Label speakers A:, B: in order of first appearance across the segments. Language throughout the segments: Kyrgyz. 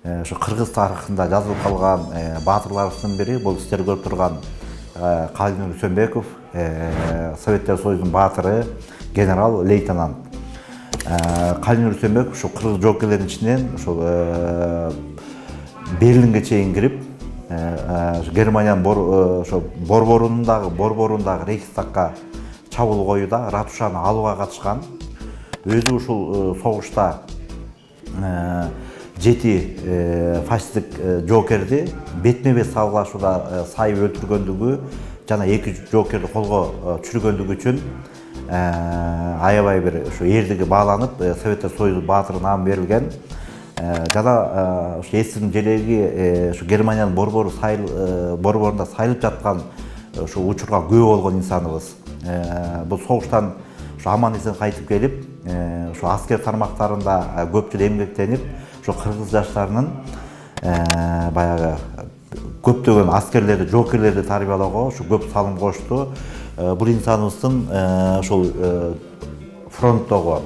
A: Şu Kırgız tarixinde жазылып қалған батырларыбыздын бири бул сиздер көрүп турган Калинур Үсөнбеков, Советтер Союзунун батыры, генерал лейтенант. Калинур Үсөнбеков şu Кыргыз жоокерлердин ичинен ошол Берлинге чейин кирип, Германиянын борборундагы Рейхстагга чабуул коюуда Ратушаны алууга катышкан. Өзү ушул согушта 7 фашисттик жоокерди бетме-бет салгылашууда сайып өлтүргөндүгү жана 2 жоокерди колго түшүргөндүгү үчүн аябай бир ушу эрдиги бааланып Советтер Союзу баатыры наамы берилген. Жана ушу эсин желеги ушу Германиянын борборунда сайылып жаткан ушу учурга күбө болгон инсаныбыз. Бул согуштан ушу аман эсен кайтып келип, ушу аскер тармактарында көп жыл эмгектенип, ушу кыргыз жаштарынын баягы көптөгөн аскерлерди, жоокерлерди тарбиялоого ушу көп салым кошту. Бул инсаныбыздын ошол фронттогу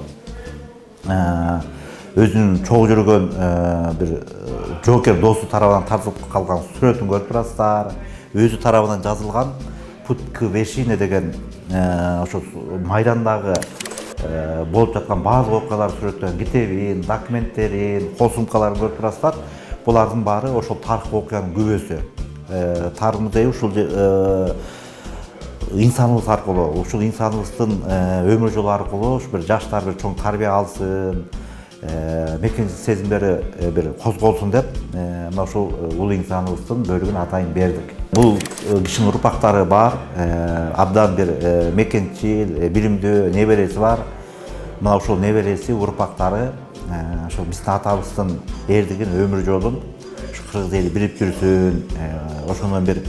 A: өзүнүн чогуу жүргөн бир жоокер досу тарабынан тартылып калган сүрөтүн көрүп турасыздар. Өзү тарабынан жазылган Путь к вершине деген ошо майдандагы болуп жаткан баардык окуяларды сүрөттөгөн китебин, документтерин, кол сумкаларын көрүп турасыздар. Булардын баары ошол тарыхый окуянын күбөсү. Тарых музейи ушул инсаныбыз аркылуу, ушул инсаныбыздын өмүр жолу аркылуу бир жаштар бир чоң тарбия алсын, мекенчилик сезимдери бир козголсун деп, мына ушул улуу инсаныбыздын бөлүгүн атайын бердик. Бул кишинин урпактары бар, абдан бир мекенчил, билимдүү небереси бар. Мына ушул небереси, урпактары ошол биздин атабыздын эрдигин, өмүр жолун ушу кыргыз эли билип жүрсүн, ошондон бир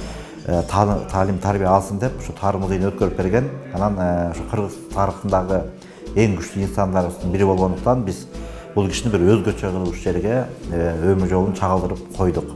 A: талим тарбия алсын деп ушу тарых музейин өткөрүп берген. Анан ушу кыргыз тарыхындагы эң күчтүү инсандарыбыздын бири болгондуктан биз бул кишини бир өзгөчө кылып ушул жерге өмүр жолун чагылдырып койдук.